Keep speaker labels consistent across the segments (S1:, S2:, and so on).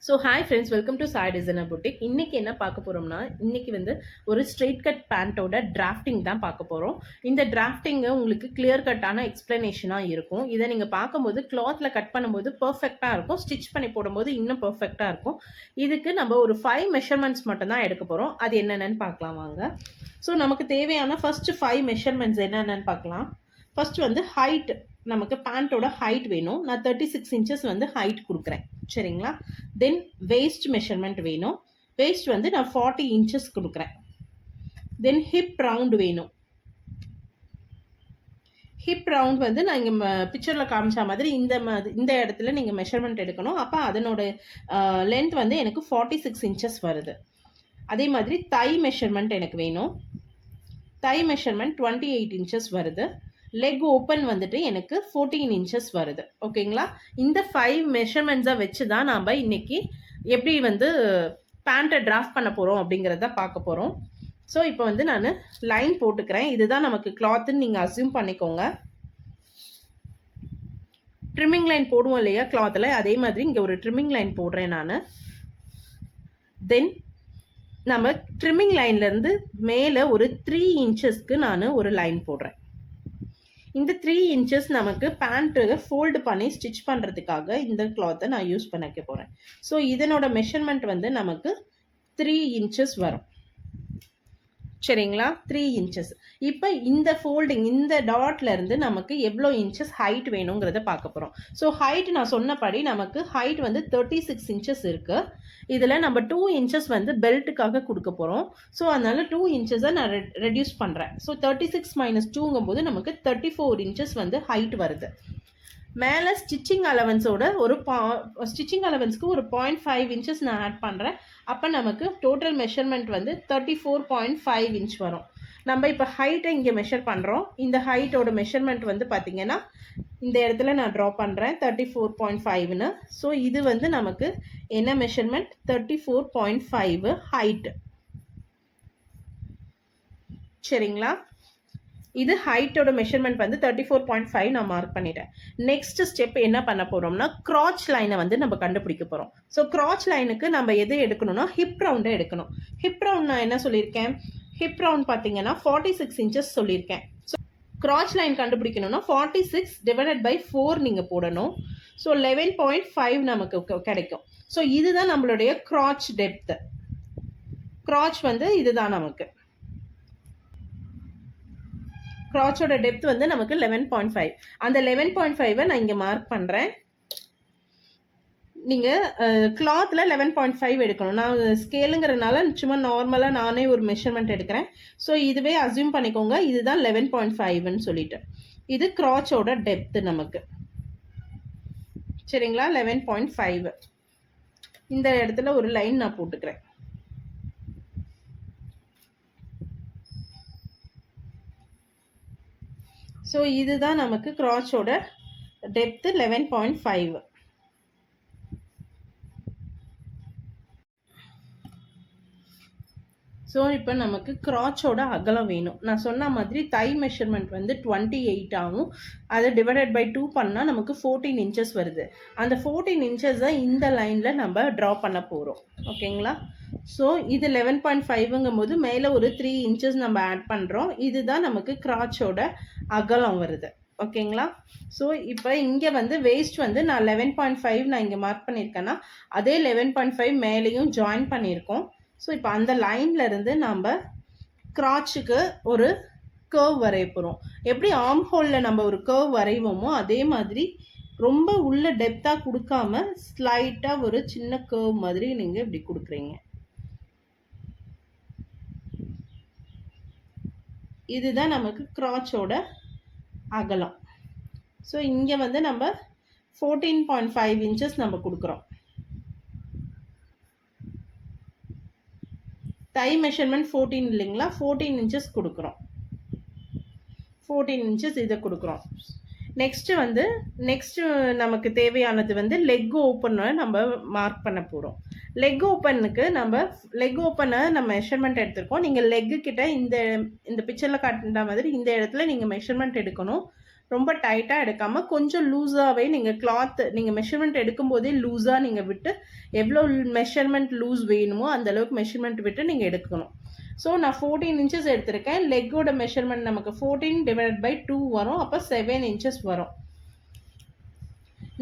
S1: So hi friends, welcome to Sai designer boutique. இன்னைக்கு என்ன பார்க்க போறோம்னா, இன்னைக்கு வந்து ஒரு ஸ்ட்ரெயிட் கட் பேண்ட்டோட டிராஃப்டிங் தான் பார்க்க போறோம். இந்த டிராஃப்டிங்கு உங்களுக்கு கிளியர் கட்டான எக்ஸ்பிளனேஷனாக இருக்கும். இதை நீங்கள் பார்க்கும்போது கிளாத்ல கட் பண்ணும்போது பர்ஃபெக்டாக இருக்கும், ஸ்டிச் பண்ணி போடும்போது இன்னும் பர்ஃபெக்டாக இருக்கும். இதுக்கு நம்ம ஒரு 5 மெஷர்மெண்ட்ஸ் மட்டும் தான் எடுக்க போகிறோம். அது என்னென்னு பார்க்கலாம் வாங்க. ஸோ நமக்கு தேவையான ஃபர்ஸ்ட் 5 மெஷர்மெண்ட்ஸ் என்னென்னு பார்க்கலாம். ஃபர்ஸ்ட் வந்து ஹைட், நமக்கு பேண்ட்டோட ஹைட் வேணும். நான் 36 இன்ச்சஸ் வந்து ஹைட் கொடுக்குறேன், சரிங்களா. தென் வேஸ்ட் மெஷர்மெண்ட் வேணும். வேஸ்ட் வந்து நான் 40 இன்ச்சஸ் கொடுக்குறேன். தென் ஹிப் ரவுண்ட் வேணும். ஹிப் ரவுண்ட் வந்து நான் இங்கே பிக்சரில் காமிச்ச மாதிரி இந்த இடத்துல நீங்கள் மெஷர்மெண்ட் எடுக்கணும். அப்போ அதனோட லென்த் வந்து எனக்கு 46 இன்ச்சஸ் வருது. அதே மாதிரி தை மெஷர்மெண்ட் எனக்கு வேணும். தை மெஷர்மெண்ட் 28 இன்ச்சஸ் வருது. லெக் ஓப்பன் வந்துட்டு எனக்கு 14 இன்ச்சஸ் வருது. ஓகேங்களா. இந்த 5 மெஷர்மெண்ட்ஸை வச்சு தான் நாம் இன்னைக்கு எப்படி வந்து பேண்ட்டை டிராஃப்ட் பண்ண போகிறோம் அப்படிங்கிறத பார்க்க போகிறோம். ஸோ இப்போ வந்து நான் லைன் போட்டுக்கிறேன். இதுதான் நமக்கு கிளாத்துன்னு நீங்கள் அசியூம் பண்ணிக்கோங்க. ட்ரிம்மிங் லைன் போடுவோம் இல்லையா கிளாத்தில், அதே மாதிரி இங்கே ஒரு ட்ரிம்மிங் லைன் போடுறேன் நான். தென் நம்ம ட்ரிம்மிங் லைன்லேருந்து மேலே ஒரு 3 இன்ச்சஸ்க்கு நான் ஒரு லைன் போடுறேன். இந்த 3 இன்ச்சஸ் நமக்கு பேண்ட்டு ஃபோல்டு பண்ணி ஸ்டிச் பண்ணுறதுக்காக இந்த கிளாத்தை நான் யூஸ் பண்ணிக்க போகிறேன். ஸோ இதனோட மெஷர்மெண்ட் வந்து நமக்கு 3 இன்ச்சஸ் வரும், சரிங்களா. 3 இன்ச்சஸ். இப்போ இந்த ஃபோல்டிங், இந்த டாட்லேருந்து நமக்கு எவ்வளோ இன்ச்சஸ் ஹைட் வேணுங்கிறத பார்க்க போகிறோம். ஸோ ஹைட் நான் சொன்னபடி நமக்கு ஹைட் வந்து 36 இன்ச்சஸ் இருக்குது. இதில் நம்ம 2 இன்ச்சஸ் வந்து பெல்ட்டுக்காக கொடுக்க போகிறோம். ஸோ அதனால் 2 இன்ச்சஸை நான் ரெடியூஸ் பண்ணுறேன். ஸோ 36 - 2ங்கும் போது நமக்கு 34 இன்ச்சஸ் வந்து ஹைட் வருது. மேலே ஸ்டிச்சிங் அலவன்ஸோட ஸ்டிச்சிங் அலவன்ஸ்க்கு ஒரு 0.5 இன்ச்சஸ் நான் ஆட் பண்ணுறேன். அப்போ நமக்கு டோட்டல் மெஷர்மெண்ட் வந்து 34.5 இன்ச் வரும். நம்ம இப்போ ஹைட்டை இங்கே மெஷர் பண்ணுறோம். இந்த ஹைட்டோட மெஷர்மெண்ட் வந்து பார்த்திங்கன்னா இந்த இடத்துல நான் ட்ரா பண்ணுறேன் 34.5ன்னு. ஸோ இது வந்து நமக்கு என்ன மெஷர்மெண்ட், 34.5 ஹைட்டு, சரிங்களா. இது ஹைட்டோட மெஷர்மெண்ட் வந்து 34.5 நான் மார்க் பண்ணிட்டேன். நெக்ஸ்ட் ஸ்டெப் என்ன பண்ண போறோம்னா, கிராச் லைனை வந்து நம்ம கண்டுபிடிக்க போறோம். ஸோ கிராச் லைனுக்கு நம்ம எது எடுக்கணும்னா ஹிப் ரவுண்டை எடுக்கணும். ஹிப் ரவுண்ட் நான் என்ன சொல்லியிருக்கேன், ஹிப் ரவுண்ட் பார்த்தீங்கன்னா 46 இன்ச்சஸ் சொல்லியிருக்கேன். ஸோ கிராச் லைன் கண்டுபிடிக்கணும்னா 46 / 4 நீங்கள் போடணும். ஸோ 11.5 நமக்கு கிடைக்கும். ஸோ இதுதான் நம்மளுடைய கிராச் டெப்த். கிராச் வந்து இதுதான் நமக்கு. கிராச்சோட டெப்த் வந்து நமக்கு 11.5. அந்த 11.5 நான் இங்கே மார்க் பண்ணுறேன். நீங்கள் கிளாத்தில் 11.5 எடுக்கணும். நான் ஸ்கேலுங்கிறதுனால சும்மா நார்மலாக நானே ஒரு மெஷர்மெண்ட் எடுக்கிறேன். ஸோ இதுவே அசியூம் பண்ணிக்கோங்க, இதுதான் 11.5ன்னு சொல்லிட்டு. இது கிராச்சோட டெப்த் நமக்கு, சரிங்களா. 11.5. இந்த இடத்துல ஒரு லைன் நான் போட்டுக்கிறேன். ஸோ இதுதான் நமக்கு கிராச்சோட டெப்த்து 11.5. ஸோ இப்போ நமக்கு கிராச்சோட அகலம் வேணும். நான் சொன்ன மாதிரி தை மெஷர்மெண்ட் வந்து 28 ஆகும். அதை / 2 பண்ணால் நமக்கு 14 இன்ச்சஸ் வருது. அந்த 14 இன்ச்சஸை இந்த லைனில் நம்ம ட்ரா பண்ண போகிறோம், ஓகேங்களா. ஸோ இது 11.5ங்கும் போது மேலே ஒரு 3 இன்ச்சஸ் நம்ம ஆட் பண்ணுறோம். இதுதான் நமக்கு கிராச்சோட அகலம் வருது, ஓகேங்களா. ஸோ இப்போ இங்கே வந்து வேஸ்ட் வந்து நான் 11.5 நான் இங்கே மார்க் பண்ணியிருக்கேன்னா அதே 11.5 மேலேயும் ஜாயின் பண்ணியிருக்கோம். ஸோ இப்போ அந்த லைன்ல இருந்து நம்ம கிராச்சுக்கு ஒரு கர்வ் வரைய போகிறோம். எப்படி ஆர்ம் ஹோலில் நம்ம ஒரு கர்வ் வரைவோமோ அதே மாதிரி ரொம்ப உள்ள டெப்த்தாக கொடுக்காம ஸ்லைட்டாக ஒரு சின்ன கர்வ் மாதிரி நீங்கள் இப்படி கொடுக்குறீங்க. இதுதான் நமக்கு கிராச்சோட அகலம். ஸோ இங்கே வந்து நம்ம 14.5 இன்ச்சஸ் நம்ம கொடுக்குறோம். தை மெஷர்மெண்ட் 14 இல்லைங்களா, 14 இன்ச்சஸ் கொடுக்குறோம். 14 இன்ச்சஸ் இதை கொடுக்குறோம். நெக்ஸ்ட்டு நமக்கு தேவையானது வந்து லெக் ஓப்பனை நம்ம மார்க் பண்ண போகிறோம். லெக் ஓப்பனுக்கு லெக் ஓப்பனை நம்ம மெஷர்மெண்ட் எடுத்திருக்கோம். நீங்கள் லெக்கு கிட்ட இந்த பிக்சரில் காட்டுற மாதிரி இந்த இடத்துல நீங்கள் மெஷர்மெண்ட் எடுக்கணும். ரொம்ப டைட்டாக எடுக்காமல் கொஞ்சம் லூஸாகவே நீங்கள் கிளாத் நீங்கள் மெஷர்மெண்ட் எடுக்கும்போதே லூஸாக நீங்கள் விட்டு எவ்வளோ மெஷர்மெண்ட் லூஸ் வேணுமோ அந்த அளவுக்கு மெஷர்மெண்ட் விட்டு நீங்கள் எடுக்கணும். ஸோ நான் 14 இன்ச்சஸ் எடுத்திருக்கேன். லெக்கோட மெஷர்மெண்ட் நமக்கு 14/2 வரும். அப்போ 7 இன்ச்சஸ் வரும்.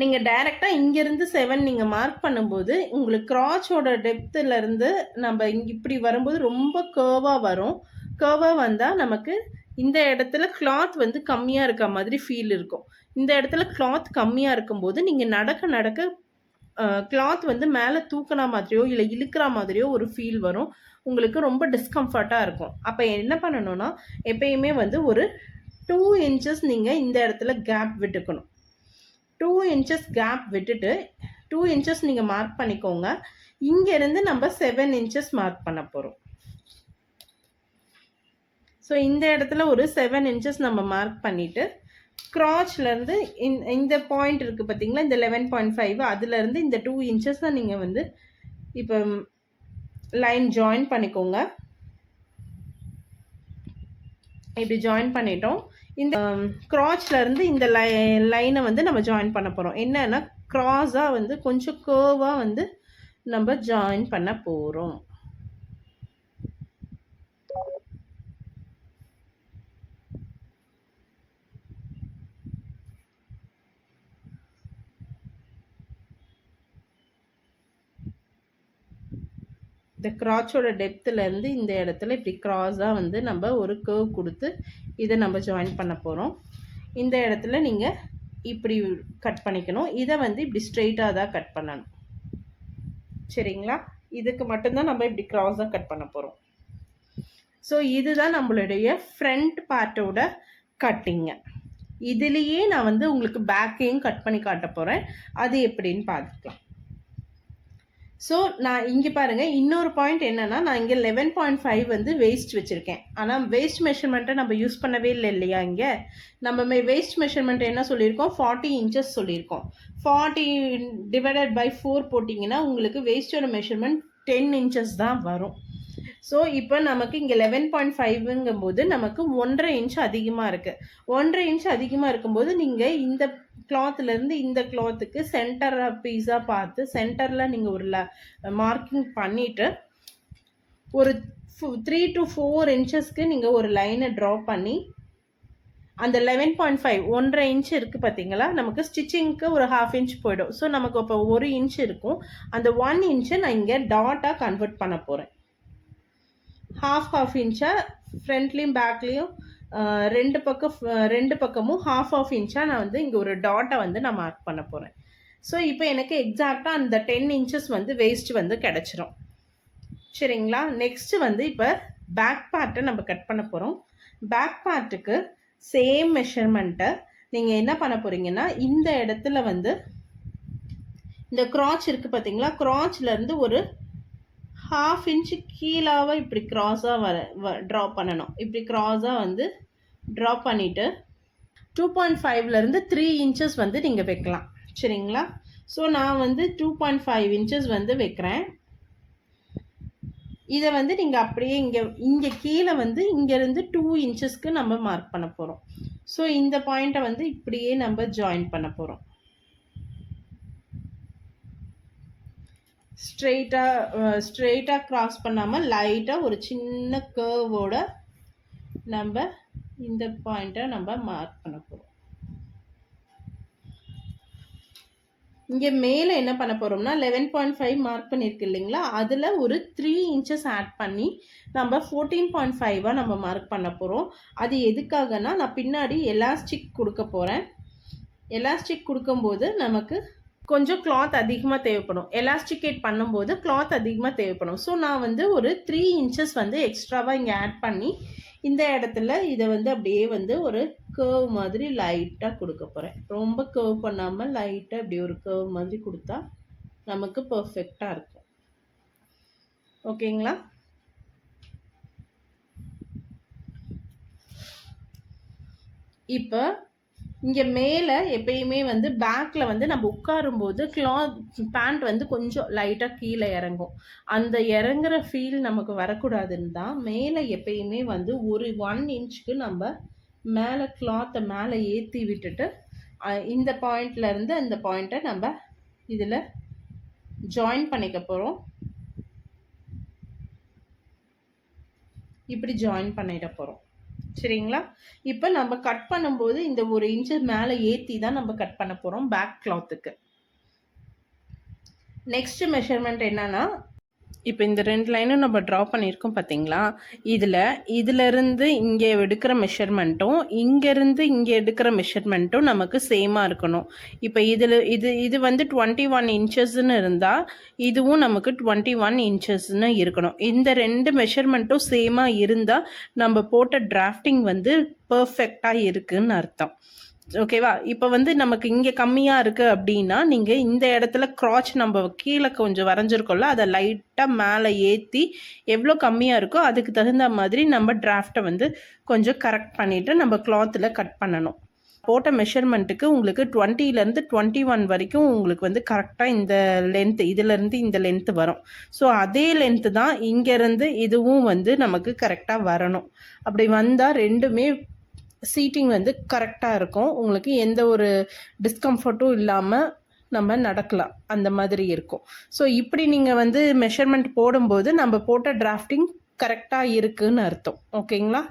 S1: நீங்கள் டைரெக்டாக இங்கேருந்து 7 நீங்கள் மார்க் பண்ணும்போது உங்களுக்கு கிராச்சோட டெப்த்துலேருந்து நம்ம இப்படி வரும்போது ரொம்ப கேர்வாக வரும். கேர்வாக வந்தால் நமக்கு இந்த இடத்துல கிளாத் வந்து கம்மியாக இருக்க மாதிரி ஃபீல் இருக்கும். இந்த இடத்துல கிளாத் கம்மியாக இருக்கும்போது நீங்கள் நடக்க நடக்க கிளாத் வந்து மேலே தூக்கின மாதிரியோ இல்லை இழுக்கிற மாதிரியோ ஒரு ஃபீல் வரும். உங்களுக்கு ரொம்ப டிஸ்கம்ஃபர்ட்டாக இருக்கும். அப்போ என்ன பண்ணணும்னா எப்பயுமே வந்து ஒரு 2 இன்ச்சஸ் நீங்கள் இந்த இடத்துல கேப் விட்டுக்கணும். 2 இன்ச்சஸ் கேப் விட்டுட்டு 2 இன்ச்சஸ் நீங்கள் மார்க் பண்ணிக்கோங்க. இங்கேருந்து நம்ம 7 இன்ச்சஸ் மார்க் பண்ண போகிறோம். ஸோ இந்த இடத்துல ஒரு 7 இன்ச்சஸ் நம்ம மார்க் பண்ணிவிட்டு கிராச்லேருந்து இந்த பாயிண்ட் இருக்குது பார்த்தீங்களா, இந்த 11.5 அதுலேருந்து இந்த 2 இன்ச்சஸ் தான் நீங்கள் வந்து இப்போ லைன் ஜாயின் பண்ணிக்கோங்க. இப்படி ஜாயின் பண்ணிட்டோம். இந்த கிராச்லேருந்து இந்த லைனை வந்து நம்ம ஜாயின் பண்ண போகிறோம். என்னன்னா கிராஸாக வந்து கொஞ்சம் கேர்வாக வந்து நம்ம ஜாயின் பண்ண போகிறோம். இந்த கிராச்சோட டெப்த்துலேருந்து இந்த இடத்துல இப்படி கிராஸாக வந்து நம்ம ஒரு கேர்வ் கொடுத்து இதை நம்ம ஜாயின் பண்ண போகிறோம். இந்த இடத்துல நீங்கள் இப்படி கட் பண்ணிக்கணும். இதை வந்து இப்படி ஸ்ட்ரெயிட்டாக தான் கட் பண்ணணும். சரிங்களா? இதுக்கு மட்டும்தான் நம்ம இப்படி கிராஸாக கட் பண்ண போகிறோம். ஸோ இதுதான் நம்மளுடைய ஃப்ரண்ட் பார்ட்டோட கட்டிங்க. இதுலேயே நான் வந்து உங்களுக்கு பேக்கையும் கட் பண்ணி காட்ட போகிறேன். அது எப்படின்னு பார்த்துக்கலாம். ஸோ நான் இங்கே பாருங்கள், இன்னொரு பாயிண்ட் என்னென்னா நான் இங்கே 11.5 வந்து வேஸ்ட் வச்சுருக்கேன். ஆனால் வேஸ்ட் மெஷர்மெண்ட்டை நம்ம யூஸ் பண்ணவே இல்லை இல்லையா? இங்கே நம்ம வேஸ்ட் மெஷர்மெண்ட் என்ன சொல்லியிருக்கோம், 40 இன்ச்சஸ் சொல்லியிருக்கோம். 40/4 போட்டிங்கன்னா உங்களுக்கு வேஸ்ட்டோட மெஷர்மெண்ட் 10 இன்ச்சஸ் தான் வரும். ஸோ இப்போ நமக்கு இங்கே 11.5ங்கும்போது நமக்கு 1.5 இன்ச் அதிகமாக இருக்குது. 1.5 இன்ச் அதிகமாக இருக்கும்போது நீங்கள் இந்த கிளாத்லேருந்து இந்த கிளாத்துக்கு சென்டர் பீஸாக பார்த்து சென்டரில் நீங்கள் ஒரு மார்க்கிங் பண்ணிவிட்டு ஒரு 3 to 4 இன்ச்சஸ்க்கு நீங்கள் ஒரு லைனை ட்ரா பண்ணி அந்த 11.5 1.5 இன்ச் இருக்குது பார்த்தீங்களா, நமக்கு ஸ்டிச்சிங்க்கு ஒரு 1/2 இன்ச் போயிடும். ஸோ நமக்கு இப்போ 1 இன்ச் இருக்கும். அந்த 1 இன்ச்சை நான் இங்கே டாட்டாக கன்வெர்ட் பண்ண போகிறேன். 1/2 இன்ச்சாக ஃப்ரண்ட்லேயும் பேக்லேயும் ரெண்டு பக்கமும் 1/2 இன்ச்சாக நான் வந்து இங்கே ஒரு டாட்டை வந்து நான் மார்க் பண்ண போகிறேன். ஸோ இப்போ எனக்கு எக்ஸாக்டாக அந்த 10 இன்ச்சஸ் வந்து வேஸ்ட் வந்து கிடச்சிரும். சரிங்களா? நெக்ஸ்ட்டு வந்து இப்போ பேக் பார்ட்டை நம்ம கட் பண்ண போகிறோம். பேக் பார்ட்டுக்கு சேம் மெஷர்மெண்ட்டை நீங்கள் என்ன பண்ண போகிறீங்கன்னா இந்த இடத்துல வந்து இந்த கிராச் இருக்குது பார்த்தீங்களா, கிராச்லேருந்து ஒரு 1/2 இன்ச்சு கீழாக இப்படி க்ராஸாக ட்ரா பண்ணணும். இப்படி க்ராஸாக வந்து ட்ரா பண்ணிவிட்டு 2.5லேருந்து 3 இன்ச்சஸ் வந்து நீங்கள் வைக்கலாம். சரிங்களா? ஸோ நான் வந்து 2.5 இன்ச்சஸ் வந்து வைக்கிறேன். இதை வந்து நீங்கள் அப்படியே இங்கே கீழே வந்து இங்கேருந்து 2 இன்ச்சஸ்க்கு நம்ம மார்க் பண்ண போகிறோம். ஸோ இந்த பாயிண்ட்டை வந்து இப்படியே நம்ம ஜாயின் பண்ண போகிறோம். ஸ்ட்ரெயிட்டாக க்ராஸ் பண்ணாமல் லைட்டாக ஒரு சின்ன கர்வோட நம்ம இந்த பாயிண்ட்டை நம்ம மார்க் பண்ண போகிறோம். இங்கே மேலே என்ன பண்ண போகிறோம்னா 11.5 மார்க் பண்ணியிருக்கு இல்லைங்களா, அதில் ஒரு 3 இன்ச்சஸ் ஆட் பண்ணி நம்ம 14.5 நம்ம மார்க் பண்ண போகிறோம். அது எதுக்காகனா நான் பின்னாடி எலாஸ்டிக் கொடுக்க போகிறேன். எலாஸ்டிக் கொடுக்கும்போது நமக்கு கொஞ்சம் கிளாத் அதிகமாக தேவைப்படும். எலாஸ்டிகேட் பண்ணும்போது கிளாத் அதிகமாக தேவைப்படும். ஸோ நான் வந்து ஒரு 3 இன்ச்சஸ் வந்து எக்ஸ்ட்ராவாக இங்கே ஆட் பண்ணி இந்த இடத்துல இதை வந்து அப்படியே வந்து ஒரு கர்வ் மாதிரி லைட்டாக கொடுக்க போகிறேன். ரொம்ப கர்வ் பண்ணாமல் லைட்டாக இப்படி ஒரு கர்வ் மாதிரி கொடுத்தா நமக்கு பர்ஃபெக்டாக இருக்கும். ஓகேங்களா? இப்போ இங்கே மேலே எப்பயுமே வந்து பேக்கில் வந்து நம்ம உட்காரும்போது பேண்ட் வந்து கொஞ்சம் லைட்டாக கீழே இறங்கும். அந்த இறங்குற ஃபீல் நமக்கு வரக்கூடாதுன்னு தான் மேலே எப்பயுமே வந்து ஒரு 1 இன்ச்சுக்கு நம்ம மேலே கிளாத்தை மேலே ஏற்றி விட்டுட்டு இந்த பாயிண்ட்லேருந்து அந்த பாயிண்ட்டை நம்ம இதில் ஜாயின் பண்ணிக்க போகிறோம். இப்படி ஜாயின் பண்ணிட போகிறோம். சரிங்களா? இப்போ நம்ம கட் பண்ணும்போது இந்த 1 இன்ச்சு மேலே ஏற்றி தான் நம்ம கட் பண்ண போகிறோம் பேக் கிளாத்துக்கு. நெக்ஸ்ட் மெஷர்மெண்ட் என்னன்னா, இப்போ இந்த 2 லைனும் நம்ம ட்ரா பண்ணியிருக்கோம் பார்த்தீங்களா? இதிலிருந்து இங்கே எடுக்கிற மெஷர்மெண்ட்டும் இங்கேருந்து இங்கே எடுக்கிற மெஷர்மெண்ட்டும் நமக்கு சேமாக இருக்கணும். இப்போ இது வந்து 21 இன்ச்சஸ்ன்னு இருந்தால் இதுவும் நமக்கு 21 இன்ச்சஸ்ன்னு இருக்கணும். இந்த 2 மெஷர்மெண்ட்டும் சேமாக இருந்தால் நம்ம போட்ட டிராஃப்டிங் வந்து பர்ஃபெக்டாக இருக்குதுன்னு அர்த்தம். ஓகேவா? இப்போ வந்து நமக்கு இங்கே கம்மியாக இருக்குது அப்படின்னா நீங்கள் இந்த இடத்துல க்ராச் நம்ம கீழே கொஞ்சம் வரைஞ்சிருக்கோம்ல, அதை லைட்டாக மேலே ஏற்றி எவ்வளோ கம்மியாக இருக்கோ அதுக்கு தகுந்த மாதிரி நம்ம டிராஃப்டை வந்து கொஞ்சம் கரெக்ட் பண்ணிவிட்டு நம்ம கிளாத்தில் கட் பண்ணணும். போட்ட மெஷர்மெண்ட்டுக்கு உங்களுக்கு 20லேருந்து 21 வரைக்கும் உங்களுக்கு வந்து கரெக்டாக இந்த லென்த்து இதிலேருந்து இந்த லென்த்து வரும். ஸோ அதே லென்த்து தான் இங்கேருந்து இதுவும் வந்து நமக்கு கரெக்டாக வரணும். அப்படி வந்தால் ரெண்டுமே சீட்டிங் வந்து கரெக்டாக இருக்கும். உங்களுக்கு எந்த ஒரு டிஸ்கம்ஃபர்ட்டும் இல்லாமல் நம்ம நடக்கலாம், அந்த மாதிரி இருக்கும். ஸோ இப்படி நீங்கள் வந்து மெஷர்மெண்ட் போடும்போது நம்ம போட்ட டிராஃப்டிங் கரெக்டாக இருக்குதுன்னு அர்த்தம். ஓகேங்களா?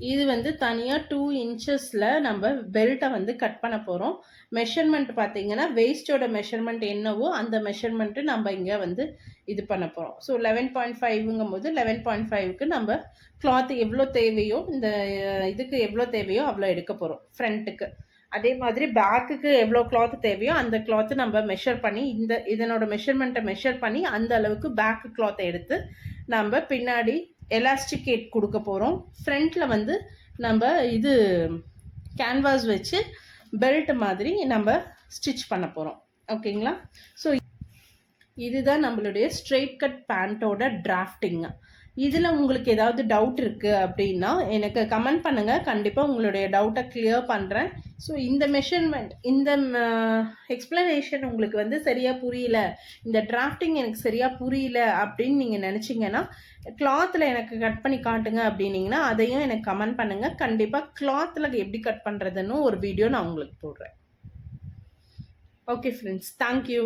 S1: இது வந்து தனியாக 2 இன்ச்சஸில் நம்ம பெல்ட்டை வந்து கட் பண்ண போகிறோம். மெஷர்மெண்ட் பார்த்தீங்கன்னா வேஸ்ட்டோட மெஷர்மெண்ட் என்னவோ அந்த மெஷர்மெண்ட்டு நம்ம இங்கே வந்து இது பண்ண போகிறோம். ஸோ 11.5ங்கும் போது 11.5க்கு நம்ம கிளாத் எவ்வளோ தேவையோ இந்த இதுக்கு எவ்வளோ தேவையோ அவ்வளோ எடுக்க போகிறோம் ஃப்ரண்ட்டுக்கு. அதே மாதிரி பேக்குக்கு எவ்வளோ கிளாத் தேவையோ அந்த கிளாத்து நம்ம மெஷர் பண்ணி இதனோட மெஷர்மெண்ட்டை மெஷர் பண்ணி அந்த அளவுக்கு பேக்கு கிளாத்தை எடுத்து நம்ம பின்னாடி எலாஸ்டிகேட் கொடுக்க போகிறோம். ஃப்ரண்ட்டில் வந்து நம்ம இது கேன்வாஸ் வச்சு பெல்ட் மாதிரி நம்ம ஸ்டிச் பண்ண போகிறோம். ஓகேங்களா? ஸோ இதுதான் நம்மளுடைய ஸ்ட்ரெயிட் கட் பேண்ட்டோட டிராஃப்டிங்கு. இதில் உங்களுக்கு ஏதாவது டவுட் இருக்குது அப்படின்னா எனக்கு கமெண்ட் பண்ணுங்கள். கண்டிப்பாக உங்களுடைய டவுட்டை கிளியர் பண்ணுறேன். ஸோ இந்த மெஷர்மெண்ட் இந்த எக்ஸ்ப்ளனேஷன் உங்களுக்கு வந்து சரியாக புரியல, இந்த டிராஃப்டிங் எனக்கு சரியாக புரியல அப்படின்னு நீங்கள் நினச்சிங்கன்னா கிளாத்தில் எனக்கு கட் பண்ணி காட்டுங்க அப்படின்னீங்கன்னா அதையும் எனக்கு கமெண்ட் பண்ணுங்கள். கண்டிப்பாக கிளாத்தில் எப்படி கட் பண்ணுறதுன்னு ஒரு வீடியோ நான் உங்களுக்கு போடுறேன். Okay friends, thank you.